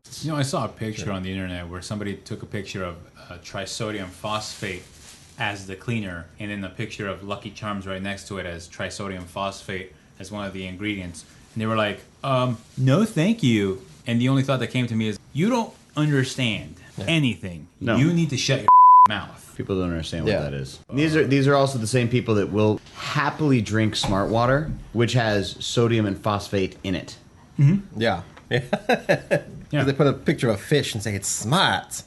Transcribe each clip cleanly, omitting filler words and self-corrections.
I saw a picture on the internet where somebody took a picture of trisodium phosphate as the cleaner, and then a picture of Lucky Charms right next to it as trisodium phosphate as one of the ingredients. And they were like, no thank you. And the only thought that came to me is, you don't understand anything. No. You need to shut your mouth. People don't understand what that is. These are also the same people that will happily drink smart water, which has sodium and phosphate in it. Mm-hmm. Yeah. They put a picture of a fish and say it's smart.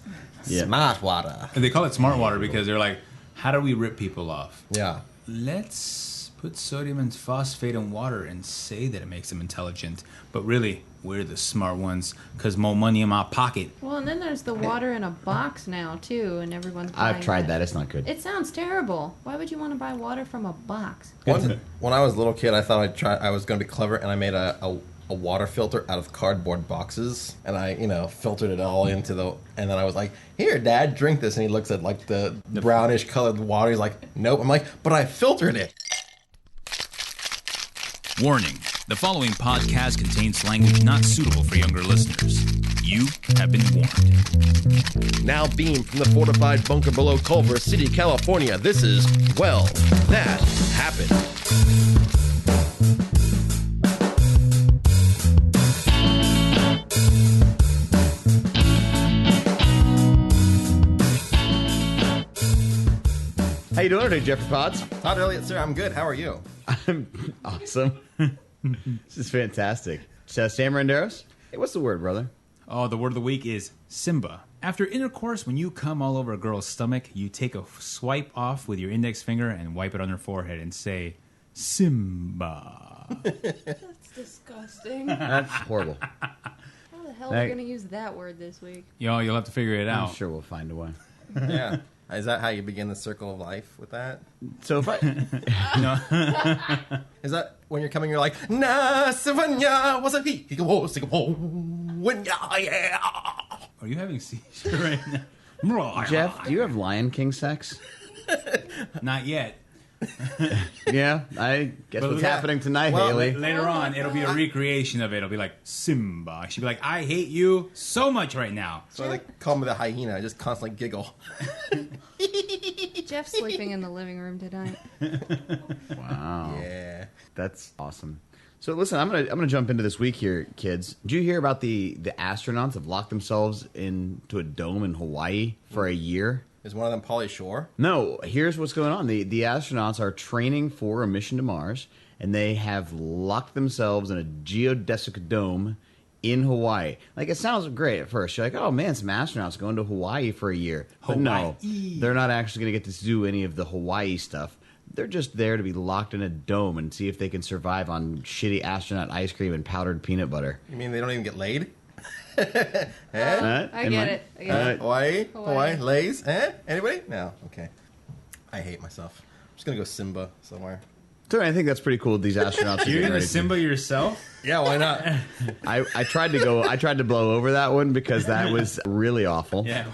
Yeah. Smart water. And they call it smart water because they're like, how do we rip people off? Yeah. Let's put sodium and phosphate in water and say that it makes them intelligent. But really, we're the smart ones because more money in my pocket. Well, and then there's the water in a box now, too, and everyone's buying I've tried that. It's not good. It sounds terrible. Why would you want to buy water from a box? When I was a little kid, I thought I was going to be clever, and I made a water filter out of cardboard boxes, and I, filtered it all into and then I was like, here, Dad, drink this. And he looks at, like, the brownish colored water. He's like, nope. I'm like, but I filtered it. Warning. The following podcast contains language not suitable for younger listeners. You have been warned. Now beamed from the fortified bunker below Culver City, California, this is Well, That Happened. How you doing today, Jeffery Pods? Todd Elliott, sir, I'm good. How are you? I'm awesome. This is fantastic. Sam Renderos? Hey, what's the word, brother? Oh, the word of the week is Simba. After intercourse, when you come all over a girl's stomach, you take a swipe off with your index finger and wipe it on her forehead and say, Simba. That's disgusting. That's horrible. How the hell are we going to use that word this week? You'll have to figure it out. I'm sure we'll find a way. Yeah. Is that how you begin the circle of life with that? So if I... No. Is that when you're coming, you're like, Na Savanya was a he yeah. Are you having seizure right now? Jeff, do you have Lion King sex? Not yet. Yeah, I guess what's happening tonight, Haley. Later on, it'll be a recreation of it. It'll be like, Simba. She'll be like, I hate you so much right now. So they call me the hyena. I just constantly giggle. Jeff's sleeping in the living room tonight. Wow. Yeah. That's awesome. So listen, I'm gonna jump into this week here, kids. Did you hear about the astronauts have locked themselves into a dome in Hawaii for a year? Is one of them Pauly Shore? No, here's what's going on. The astronauts are training for a mission to Mars, and they have locked themselves in a geodesic dome in Hawaii. Like, it sounds great at first. You're like, oh, man, some astronauts going to Hawaii for a year. But no, they're not actually going to get to do any of the Hawaii stuff. They're just there to be locked in a dome and see if they can survive on shitty astronaut ice cream and powdered peanut butter. You mean they don't even get laid? I get it. Hawaii, Lays, Anybody? No, okay. I hate myself. I'm just gonna go Simba somewhere. So I think that's pretty cool. These astronauts. You're gonna Simba yourself? Yeah, why not? I tried to blow over that one because that was really awful. Yeah.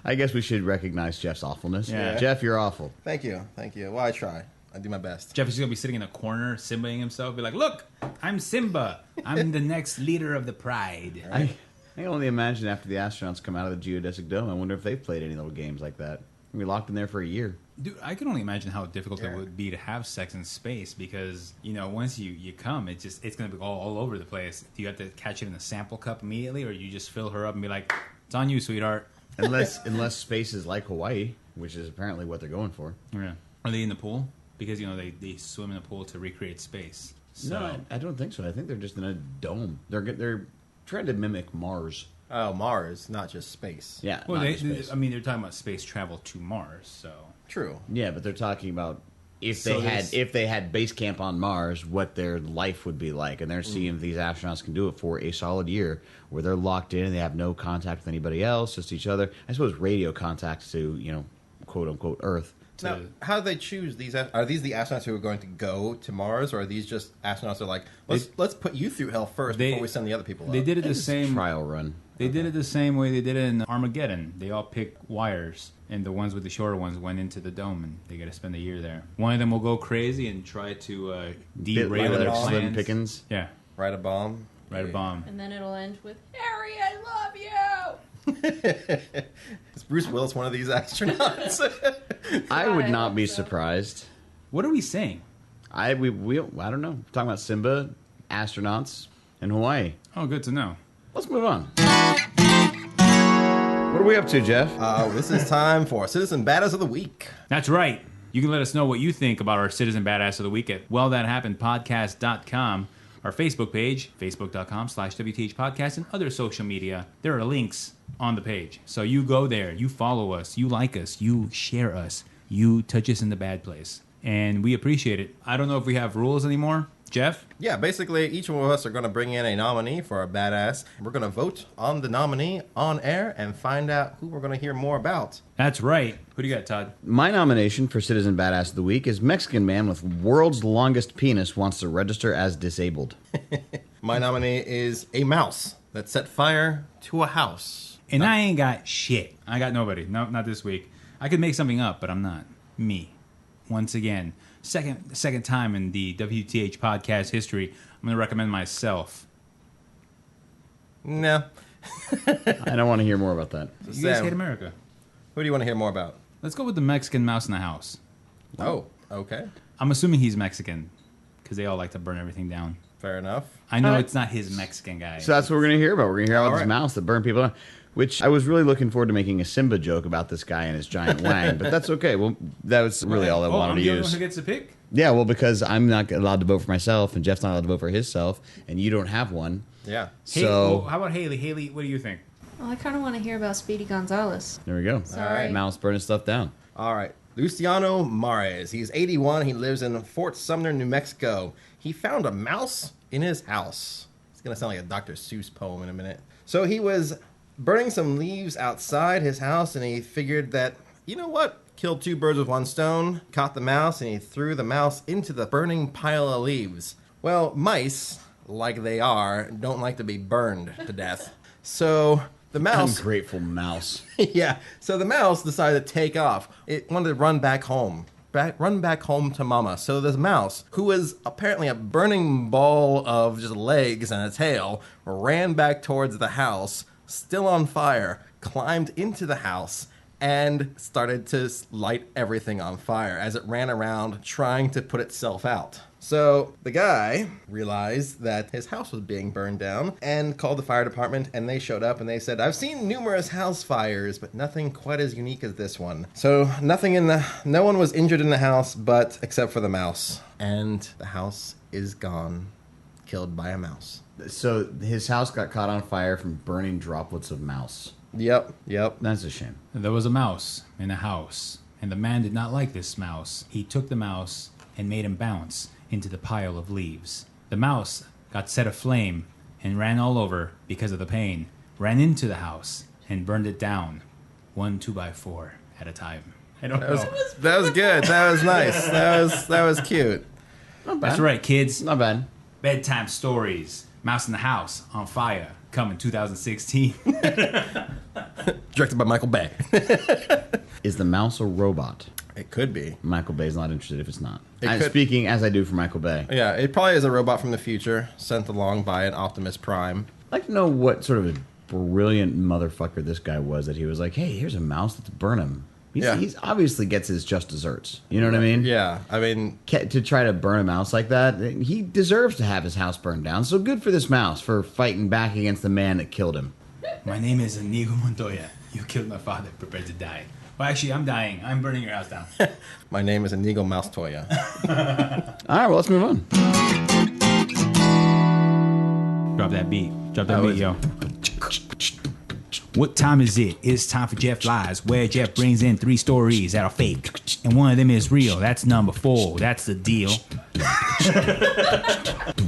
I guess we should recognize Jeff's awfulness. Yeah. Jeff, you're awful. Thank you. Well, I try. I do my best. Jeff is going to be sitting in a corner, Simbaing himself, be like, look, I'm Simba. I'm the next leader of the pride. I can only imagine after the astronauts come out of the geodesic dome, I wonder if they've played any little games like that. We locked in there for a year. Dude, I can only imagine how difficult it would be to have sex in space because, once you come, it's going to be all over the place. Do you have to catch it in a sample cup immediately, or you just fill her up and be like, it's on you, sweetheart? Unless space is like Hawaii, which is apparently what they're going for. Yeah. Are they in the pool? Because, they swim in the pool to recreate space. So. No, I don't think so. I think they're just in a dome. They're trying to mimic Mars. Oh, Mars, not just space. Yeah. Well, they're talking about space travel to Mars, so. True. Yeah, but they're talking about if they had base camp on Mars, what their life would be like, and they're seeing if these astronauts can do it for a solid year, where they're locked in and they have no contact with anybody else, just each other. I suppose radio contacts to quote unquote Earth. Now, how do they choose these? Are these the astronauts who are going to go to Mars, or are these just astronauts who are like, let's put you through hell first before we send the other people out? They did it the same trial run. They did it the same way they did it in Armageddon. They all picked wires, and the ones with the shorter ones went into the dome, and they got to spend a year there. One of them will go crazy and try to derail their plans. Slim Pickens. Yeah. Write a bomb. Write a bomb. And then it'll end with, Harry, I love you! Is Bruce Willis one of these astronauts? I would I not hope be so. surprised. What are we saying? I don't know. We're talking about Simba, astronauts, in Hawaii. Oh, good to know. Let's move on. What are we up to, Jeff? This is time for Citizen Badass of the Week. That's right. You can let us know what you think about our Citizen Badass of the Week at wellthathappenedpodcast.com, our Facebook page, facebook.com/WTH Podcast, and other social media. There are links on the page. So you go there, you follow us, you like us, you share us, you touch us in the bad place. And we appreciate it. I don't know if we have rules anymore. Jeff? Yeah, basically, each one of us are going to bring in a nominee for a badass. We're going to vote on the nominee on air and find out who we're going to hear more about. That's right. Who do you got, Todd? My nomination for Citizen Badass of the Week is Mexican man with world's longest penis wants to register as disabled. My nominee is a mouse that set fire to a house. And I ain't got shit. I got nobody. No, not this week. I could make something up, but I'm not. Me. Once again. Second time in the WTH podcast history, I'm going to recommend myself. No. I don't want to hear more about that. You guys Sam, hate America. who do you want to hear more about? Let's go with the Mexican mouse in the house. Oh, okay. I'm assuming he's Mexican because they all like to burn everything down. Fair enough. I know it's not his Mexican guy. So that's what we're going to hear about. We're going to hear about All this right. mouse that burned people out, which I was really looking forward to making a Simba joke about this guy and his giant wang, but that's okay. Well, that was really all I wanted I'm to the only use. one who gets to pick? Yeah, well, because I'm not allowed to vote for myself, and Jeff's not allowed to vote for himself, and you don't have one. Yeah. So How about Haley? Haley, what do you think? Well, I kind of want to hear about Speedy Gonzalez. there we go. Sorry. Mouse burning stuff down. All right. Luciano Mares. He's 81. He lives in Fort Sumner, New Mexico. He found a mouse in his house. It's going to sound like a Dr. Seuss poem in a minute. So he was burning some leaves outside his house, and he figured that, you know what? Killed two birds with one stone, caught the mouse, and he threw the mouse into the burning pile of leaves. Well, mice, like they are, don't like to be burned to death. So the mouse... Ungrateful mouse. Yeah, so the mouse decided to take off. It wanted to run back home. Run back home to mama. So this mouse, who was apparently a burning ball of just legs and a tail, ran back towards the house, still on fire, climbed into the house, and started to light everything on fire as it ran around trying to put itself out. So the guy realized that his house was being burned down and called the fire department, and they showed up and they said, I've seen numerous house fires, but nothing quite as unique as this one. So no one was injured in the house, but except for the mouse. And the house is gone, killed by a mouse. So his house got caught on fire from burning droplets of mouse. Yep. That's a shame. There was a mouse in the house, and the man did not like this mouse. He took the mouse and made him bounce into the pile of leaves. The mouse got set aflame and ran all over because of the pain, ran into the house and burned it down, 1 2x4 at a time. I don't know. That was good. That was nice. That was cute. Not bad. That's right, kids. Not bad. Bedtime stories. Mouse in the house on fire. Coming 2016. Directed by Michael Bay. Is the mouse a robot? It could be. Michael Bay's not interested if it's not. It I'm could- speaking as I do for Michael Bay. Yeah, it probably is a robot from the future, sent along by an Optimus Prime. I'd like to know what sort of a brilliant motherfucker this guy was that he was like, hey, here's a mouse, let's burn him. He's obviously gets his just desserts. You know what I mean? Yeah, I mean, To try to burn a mouse like that, he deserves to have his house burned down. So good for this mouse for fighting back against the man that killed him. My name is Inigo Montoya. You killed my father, prepared to die. Well, actually, I'm dying. I'm burning your house down. my name is Inigo Mouse Toya. All right, well, let's move on. Drop that beat. Drop that beat, yo. What time is it? It's time for Jeff Lies, where Jeff brings in 3 stories that are fake, and one of them is real. That's number 4. That's the deal.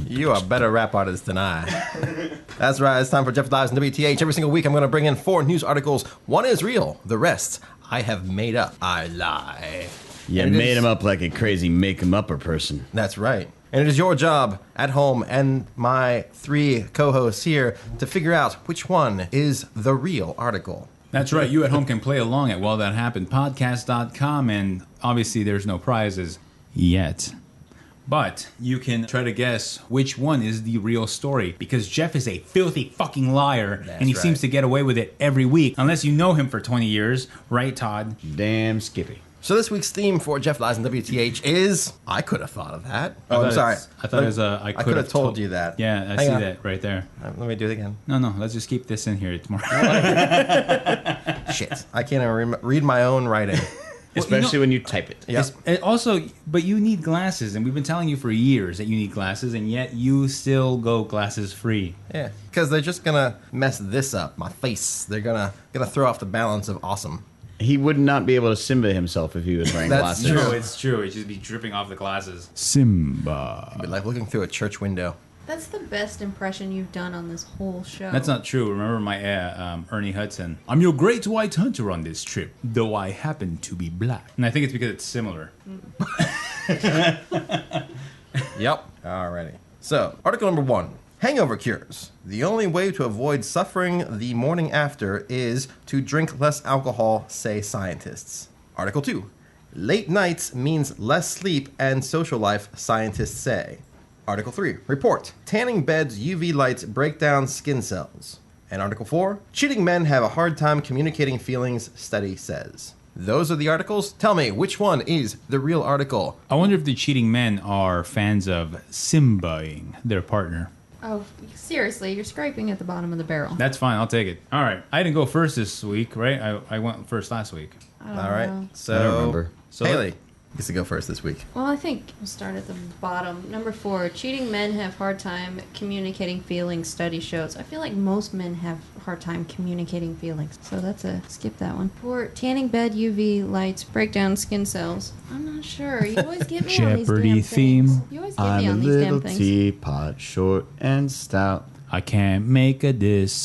You are a better rap artist than I. That's right, it's time for Jeff Lives and WTH. Every single week I'm going to bring in 4 news articles. One is real, the rest I have made up. I lie. You And it made is- him up like a crazy make-him-upper person. That's right. And it is your job at home and my 3 co-hosts here to figure out which one is the real article. That's right. You at home can play along at wellthathappenedpodcast.com, and obviously there's no prizes yet. But you can try to guess which one is the real story, because Jeff is a filthy fucking liar, and he seems to get away with it every week, unless you know him for 20 years. Right, Todd? Damn Skippy. So this week's theme for Jeff Lies and WTH is I could have thought of that. Oh, I'm sorry. I thought it was I could have told you that. Yeah, I see that right there. Let me do it again. No, let's just keep this in here. It's more. Shit. I can't even read my own writing. Especially when you type it. Yep. And also, but you need glasses, and we've been telling you for years that you need glasses, and yet you still go glasses free. Yeah, because they're just gonna mess this up, my face. They're gonna throw off the balance of awesome. He would not be able to Simba himself if he was wearing That's glasses. true. It's true. It'd just be dripping off the glasses. Simba. But like looking through a church window. That's the best impression you've done on this whole show. That's not true. Remember my Ernie Hudson. I'm your great white hunter on this trip, though I happen to be black. And I think it's because it's similar. Yep. Alrighty. So, article number 1. Hangover cures. The only way to avoid suffering the morning after is to drink less alcohol, say scientists. Article 2. Late nights means less sleep and social life, scientists say. Article 3. Report. Tanning beds UV lights break down skin cells. And Article 4. Cheating men have a hard time communicating feelings, study says. Those are the articles. Tell me, which one is the real article? I wonder if the cheating men are fans of Simbaing their partner. Oh, seriously, you're scraping at the bottom of the barrel. That's fine. I'll take it. All right. I didn't go first this week, right? I went first last week. I don't All right. know. So, I don't remember. So Haley gets to go first this week. Well, I think we'll start at the bottom. Number 4, cheating men have hard time communicating feelings, study shows. I feel like most men have hard time communicating feelings. So that's a skip that one. 4, tanning bed UV lights break down skin cells. I'm not sure. You always get me on these Jeopardy damn theme. things. You always get me I'm a on these little damn things. teapot, short and stout. I can't make a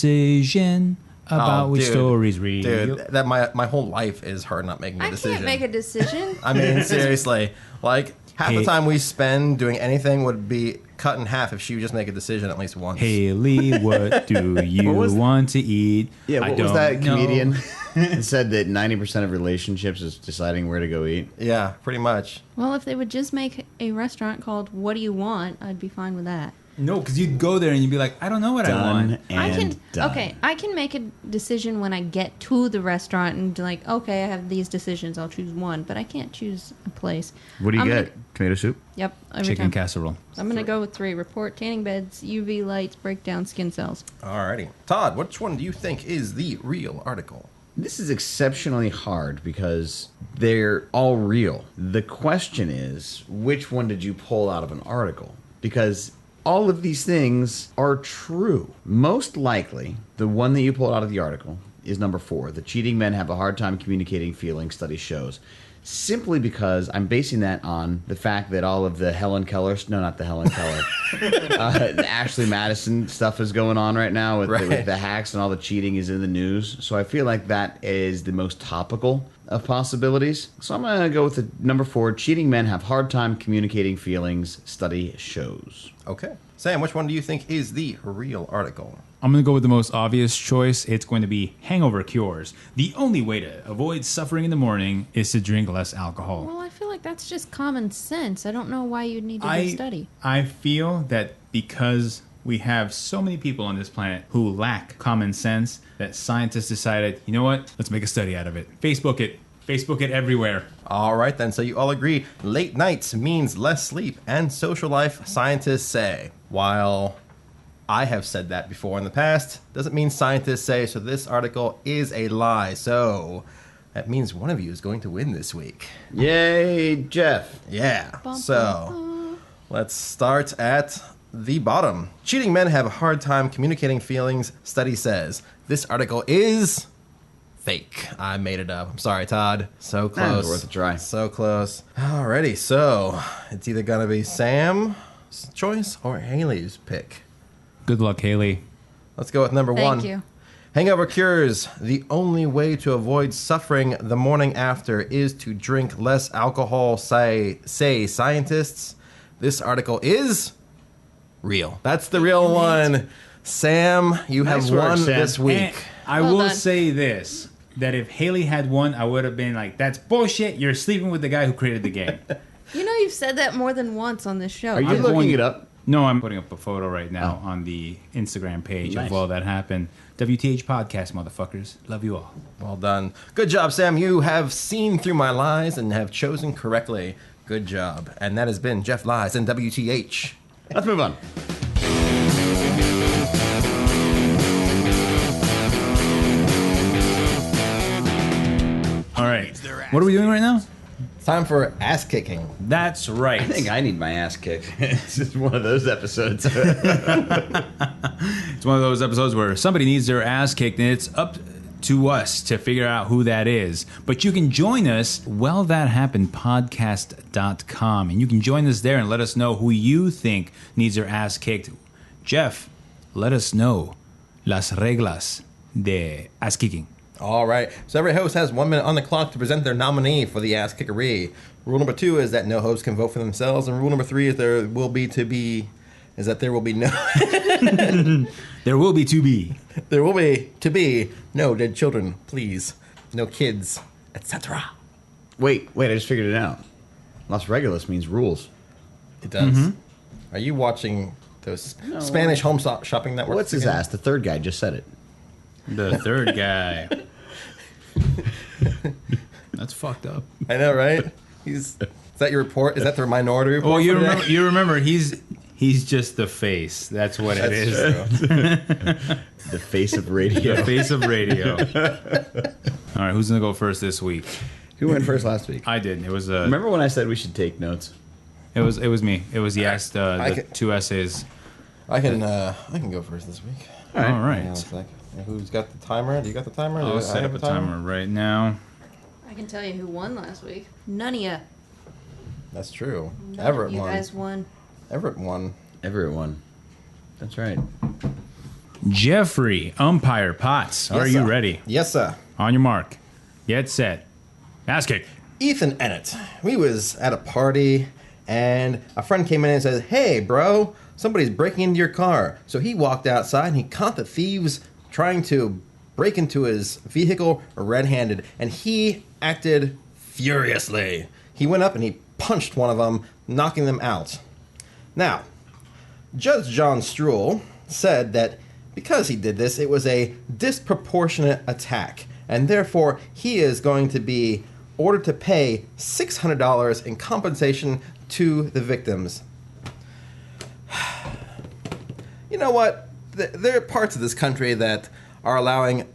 decision about which dude. stories read. Dude, that my whole life is her not making a I decision. can't make a decision. I mean, seriously. Like, half the Hey. time we spend doing anything would be cut in half if she would just make a decision at least once. Haley, what do you What was- want to eat? Yeah, I what was don't that know. comedian that said that 90% of relationships is deciding where to go eat? Yeah, pretty much. Well, if they would just make a restaurant called What Do You Want, I'd be fine with that. No, because you'd go there and you'd be like, I don't know what I Done want. and I can done. okay. I can make a decision when I get to the restaurant and like, okay, I have these decisions. I'll choose one, but I can't choose a place. What do you I'm get? gonna- Tomato soup? Yep, every Chicken time. casserole. I'm gonna go with 3. Report tanning beds, UV lights break down skin cells. Alrighty. Todd, which one do you think is the real article? This is exceptionally hard because they're all real. The question is, which one did you pull out of an article? Because all of these things are true. Most likely, the one that you pulled out of the article is number 4. The cheating men have a hard time communicating feelings, study shows. Simply because I'm basing that on the fact that all of the Helen Keller, no, not the Helen Keller, the Ashley Madison stuff is going on right now with, with the hacks and all the cheating is in the news. So I feel like that is the most topical of possibilities. So I'm going to go with the number 4. Cheating men have hard time communicating feelings, study shows. Okay. Sam, which one do you think is the real article? I'm going to go with the most obvious choice. It's going to be hangover cures. The only way to avoid suffering in the morning is to drink less alcohol. Well, I feel like that's just common sense. I don't know why you'd need to do study. I feel that because we have so many people on this planet who lack common sense, that scientists decided, you know what? Let's make a study out of it. Facebook it. Facebook it everywhere. All right, then. So you all agree late nights means less sleep and social life, scientists say. While I have said that before in the past, doesn't mean scientists say, so this article is a lie. So that means one of you is going to win this week. Yay, Jeff. Yeah. Bum, So bum, let's start at the bottom. Cheating men have a hard time communicating feelings, study says. This article is fake. I made it up. I'm sorry, Todd. So close. worth a try. So close. Alrighty, so it's either gonna be Sam's choice or Haley's pick. Good luck, Haley. Let's go with number Thank 1. you. Hangover cures. The only way to avoid suffering the morning after is to drink less alcohol, say scientists. This article is real. That's the real one. Sam, you Nice have work, won Sam. this week. And I Well will done. say this, that if Haley had won, I would have been like, that's bullshit. You're sleeping with the guy who created the game. You know, you've said that more than once on this show. Are you I'm looking going- it up? No, I'm putting up a photo right now on the Instagram page Nice. of all that happened. WTH podcast, motherfuckers. Love you all. Well done. Good job, Sam. You have seen through my lies and have chosen correctly. Good job. And that has been Jeff Lies and WTH. Let's move on. All right. What are we doing right now? Time for ass kicking. That's right. I think I need my ass kicked. It's just one of those episodes. It's one of those episodes where somebody needs their ass kicked, and it's up to us to figure out who that is. But you can join us, wellthathappenedpodcast.com, and you can join us there and let us know who you think needs their ass kicked. Jeff, let us know las reglas de ass kicking. All right. So every host has 1 minute on the clock to present their nominee for the ass kickery. Rule number 2 is that no host can vote for themselves, and rule number 3 is there will be no There will be to be. there will be no dead children, please, no kids, etc. wait, I just figured it out. Los Regulus means rules. It does. Are you watching those Spanish home shopping networks? What's his again? ass? The third guy just said it. The third guy. That's fucked up. I know, right? Is that your report? Is that the minority report? Oh, you for today? remember? You remember? He's just the face. That's what it is. The face of radio. The face of radio. All right, who's gonna go first this week? Who went first last week? I did. It was Remember when I said we should take notes? It was me. It was the 2 essays. I can go first this week. All Hang on a right. sec. Who's got the timer? Do you got the timer? I'll I set have up a timer right now. I can tell you who won last week. None of you. That's true. None Everett of you won. guys won. Everett won. Everett won. That's right. Jeffrey, umpire Potts. Are Yes, you sir. ready? Yes, sir. On your mark. Get set. Ass kick. Ethan Ennett. We was at a party, and a friend came in and said, "Hey, bro, somebody's breaking into your car." So he walked outside, and he caught the thieves trying to break into his vehicle red-handed, and he acted furiously. He went up and he punched one of them, knocking them out. Now, Judge John Struhl said that because he did this, it was a disproportionate attack, and therefore he is going to be ordered to pay $600 in compensation to the victims. You know what? There are parts of this country that are allowing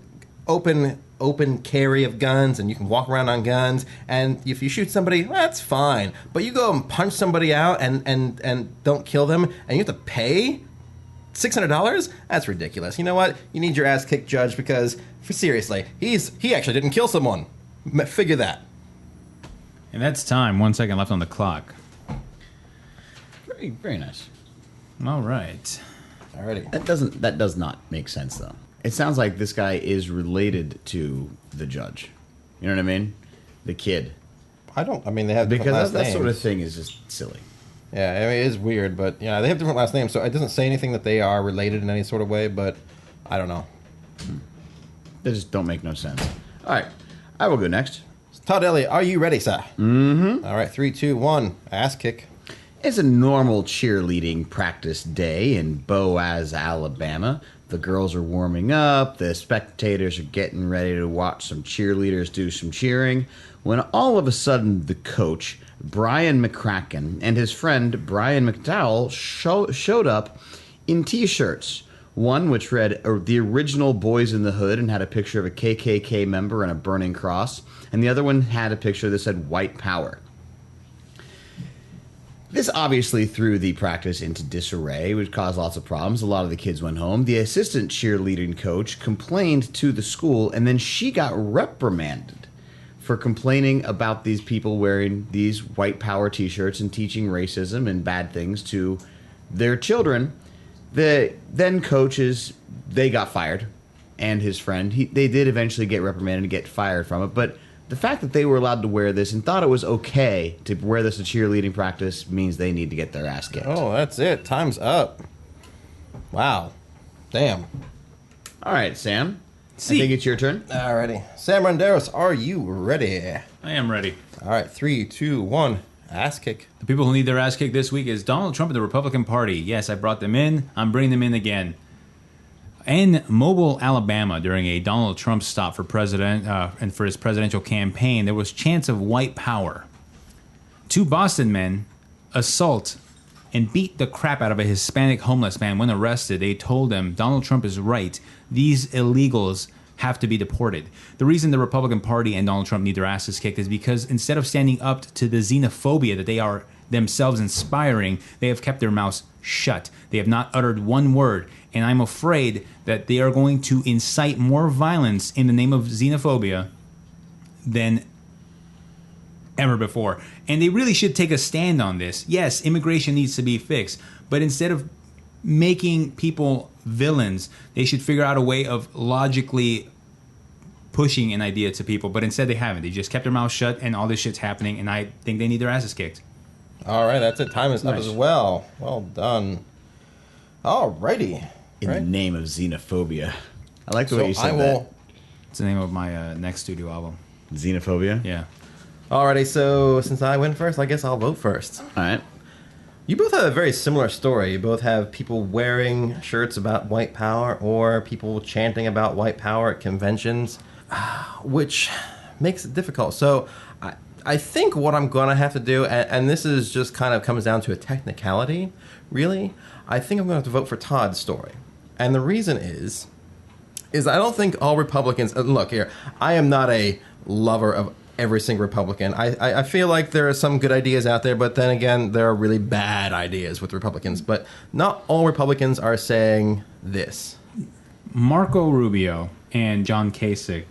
open carry of guns, and you can walk around on guns, and if you shoot somebody, that's fine. But you go and punch somebody out and don't kill them, and you have to pay $600? That's ridiculous. You know what? You need your ass kicked, Judge, because seriously, he actually didn't kill someone. Figure that. And that's time. 1 second left on the clock. Very, very nice. All right. Alrighty. That does not make sense though. It sounds like this guy is related to the judge. You know what I mean? The kid. I mean, they have different Because last that names. sort of thing is just silly. Yeah, I mean, it is weird, but yeah, they have different last names, so it doesn't say anything that they are related in any sort of way, but I don't know. They just don't make no sense. All right, I will go next. Todd Elliott, are you ready, sir? Mm-hmm. All right, 3, 2, 1, ass kick. It's a normal cheerleading practice day in Boaz, Alabama. The girls are warming up, the spectators are getting ready to watch some cheerleaders do some cheering, when all of a sudden the coach, Brian McCracken, and his friend Brian McDowell showed up in T-shirts. One which read the original Boys in the Hood and had a picture of a KKK member and a burning cross, and the other one had a picture that said White Power. This obviously threw the practice into disarray, which caused lots of problems. A lot of the kids went home. The assistant cheerleading coach complained to the school, and then she got reprimanded for complaining about these people wearing these white power T-shirts and teaching racism and bad things to their children. The then coaches, they got fired, and his friend, they did eventually get reprimanded and get fired from it, but the fact that they were allowed to wear this and thought it was okay to wear this to cheerleading practice means they need to get their ass kicked. Oh, that's it. Time's up. Wow. Damn. All right, Sam. See. I think it's your turn. Alrighty. Sam Renderos, are you ready? I am ready. All right, 3, 2, 1, Ass kick. The people who need their ass kicked this week is Donald Trump and the Republican Party. Yes, I brought them in. I'm bringing them in again. In Mobile, Alabama, during a Donald Trump stop for president and for his presidential campaign, there was chants of white power. 2 Boston men assault and beat the crap out of a Hispanic homeless man. When arrested, they told him Donald Trump is right. These illegals have to be deported. The reason the Republican Party and Donald Trump need their asses kicked is because instead of standing up to the xenophobia that they are themselves inspiring, they have kept their mouths shut. They have not uttered one word. And I'm afraid that they are going to incite more violence in the name of xenophobia than ever before. And they really should take a stand on this. Yes, immigration needs to be fixed. But instead of making people villains, they should figure out a way of logically pushing an idea to people. But instead they haven't. They just kept their mouths shut and all this shit's happening. And I think they need their asses kicked. All right, that's it. Time is up Nice. as well. Well done. All righty. In the name of xenophobia. I like the way you So said I will. It's the name of my next studio album. that. Xenophobia? Yeah. Alrighty, so since I went first, I guess I'll vote first. All right. You both have a very similar story. You both have people wearing shirts about white power or people chanting about white power at conventions, which makes it difficult. So I think what I'm going to have to do, and this is just kind of comes down to a technicality, really, I think I'm going to have to vote for Todd's story. And the reason is I don't think all Republicans, look here, I am not a lover of every single Republican. I feel like there are some good ideas out there, but then again, there are really bad ideas with Republicans. But not all Republicans are saying this. Marco Rubio and John Kasich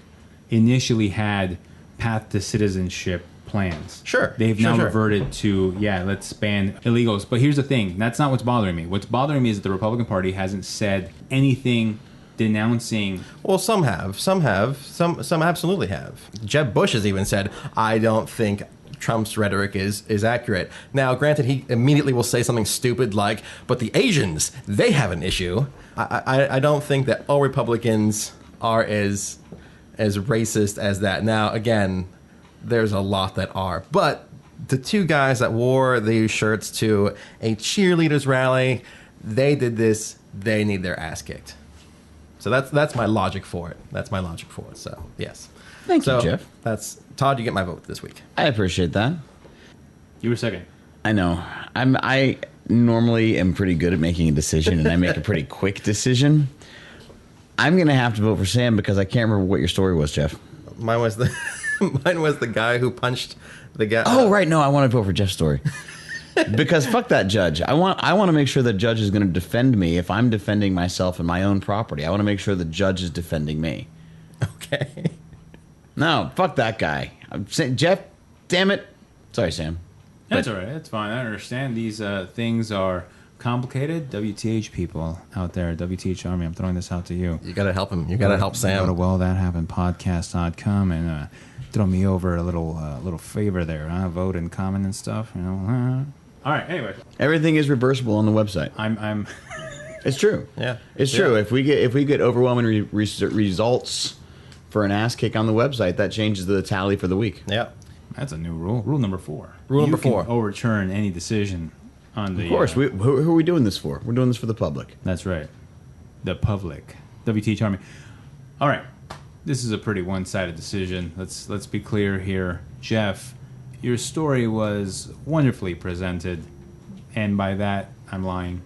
initially had path to citizenship plans. Sure. They've now Sure. reverted to, let's ban illegals. But here's the thing. That's not what's bothering me. What's bothering me is that the Republican Party hasn't said anything denouncing. Well, some have. Some absolutely have. Jeb Bush has even said, I don't think Trump's rhetoric is accurate. Now, granted, he immediately will say something stupid like, but the Asians, they have an issue. I don't think that all Republicans are as racist as that. Now, again, there's a lot that are. But the 2 guys that wore these shirts to a cheerleaders rally, they did this. They need their ass kicked. So that's my logic for it. So, yes. Thank you, Jeff. That's Todd, you get my vote this week. I appreciate that. You were second. I know. I normally am pretty good at making a decision, and I make a pretty quick decision. I'm going to have to vote for Sam because I can't remember what your story was, Jeff. Mine was the guy who punched the guy. Oh, right. No, I want to vote for Jeff's story. Because fuck that judge. I want to make sure the judge is going to defend me if I'm defending myself and my own property. I want to make sure the judge is defending me. Okay. No, fuck that guy. I'm saying, Jeff, damn it. Sorry, Sam. That's all right. That's fine. I understand these things are complicated. WTH people out there, WTH Army, I'm throwing this out to you. You got to help him. You got to help Sam. Go to wellthathappenedpodcast.com and throw me over a little favor there. Vote and comment and stuff. You know. All right. Anyway, Everything is reversible on the website. I'm. It's true. Yeah. It's true. If we get overwhelming results for an ass kick on the website, that changes the tally for the week. Yeah. That's a new rule. Rule number 4. Rule number You can 4. overturn any decision on the. Of course. Who are we doing this for? We're doing this for the public. That's right. The public. WTH Army. All right. This is a pretty one-sided decision. Let's be clear here. Jeff, your story was wonderfully presented, and by that, I'm lying.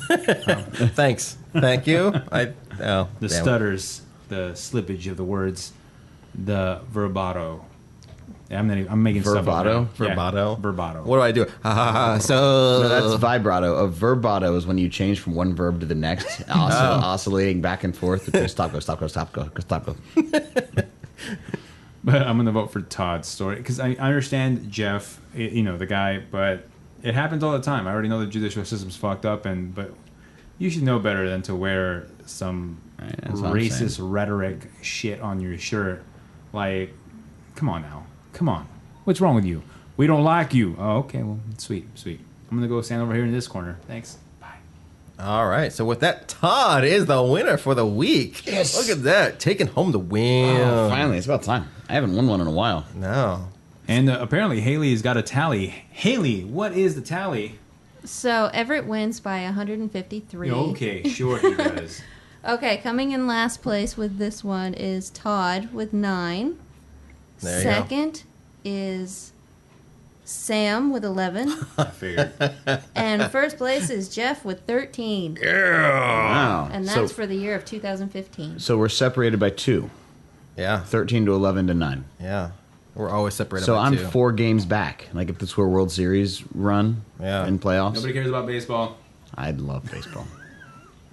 Thanks. Thank you. The stutters, the slippage of the words, the verbato. I'm making stuff up Verbato? now. Yeah, Verbato? verbato. What do I do? So. No, that's vibrato. A verbato is when you change from one verb to the next, oscillating back and forth. Go, stop, go, stop, go, stop, go, stop, go. But I'm going to vote for Todd's story because I understand Jeff, the guy, but it happens all the time. I already know the judicial system's fucked up, but you should know better than to wear some that's what I'm racist saying. rhetoric shit on your shirt. Like, come on now. Come on. What's wrong with you? We don't like you. Oh, okay. Well, sweet. I'm going to go stand over here in this corner. Thanks. Bye. All right. So with that, Todd is the winner for the week. Yes. Look at that. Taking home the win. Oh, finally, it's about time. I haven't won one in a while. No. And apparently Haley's got a tally. Haley, what is the tally? So Everett wins by 153. Okay, sure he does. Okay, coming in last place with this one is Todd with 9. There you go. Second is Sam with 11. I figured. And first place is Jeff with 13. Wow. And that's for the year of 2015. So we're separated by 2. Yeah. 13 to 11 to 9. Yeah. We're always separated So by I'm 2. 4 games back. Like if this were a World Series run in playoffs, Nobody cares about baseball. I'd love baseball.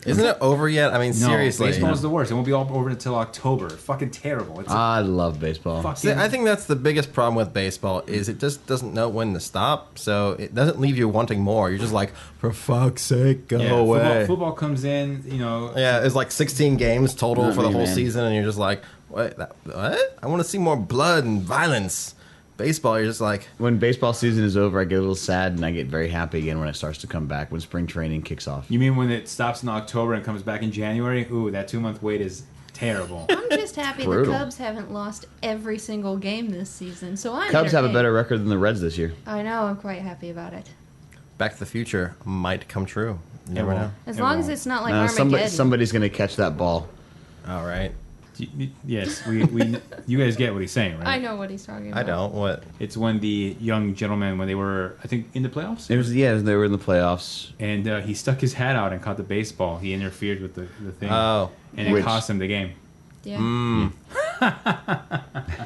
Isn't it over yet? I mean, No, seriously. baseball's the worst. It won't be all over until October. Fucking terrible. It's I love baseball. fucking... See, I think that's the biggest problem with baseball is it just doesn't know when to stop. So it doesn't leave you wanting more. You're just like, for fuck's sake, go Yeah, away. football comes in, you know. Yeah, it's like 16 games total Not for the me, whole man. season, and you're just like, what? What? I want to see more blood and violence. Baseball, you're just like, When baseball season is over, I get a little sad and I get very happy again when it starts to come back, when spring training kicks off. You mean when it stops in October and comes back in January? Ooh, that 2-month wait is terrible. I'm just happy the Brutal. Cubs haven't lost every single game this season. So I'm Cubs have a entertained. better record than the Reds this year. I know, I'm quite happy about it. Back to the Future might come true. You never won't. know. As It long as won't. it's not like Somebody, Armageddon. somebody's going to catch that ball. All right. Yes, we you guys get what he's saying, right? I know what he's talking about. I don't. What? It's when the young gentleman, when they were, I think, in the playoffs, It was they were in the playoffs. and he stuck his hat out and caught the baseball. He interfered with the thing, Oh. and it Which- cost him the game. Yeah.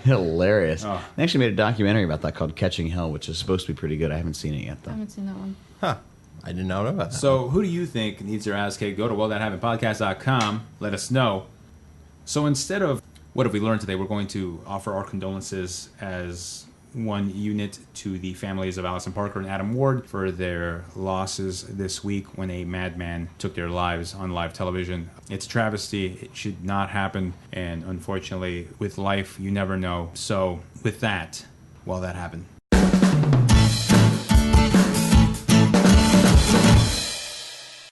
Hilarious. Oh. They actually made a documentary about that called Catching Hell, which is supposed to be pretty good. I haven't seen it yet, I though. haven't seen that one. Huh. I did not know about that. So, who do you think needs their ass kicked? Go to wellthathappenedpodcast.com. Let us know. So, instead of what have we learned today, we're going to offer our condolences as one unit to the families of Allison Parker and Adam Ward for their losses this week when a madman took their lives on live television. It's a travesty. It should not happen. And unfortunately, with life, you never know. So, with that, well, that happened.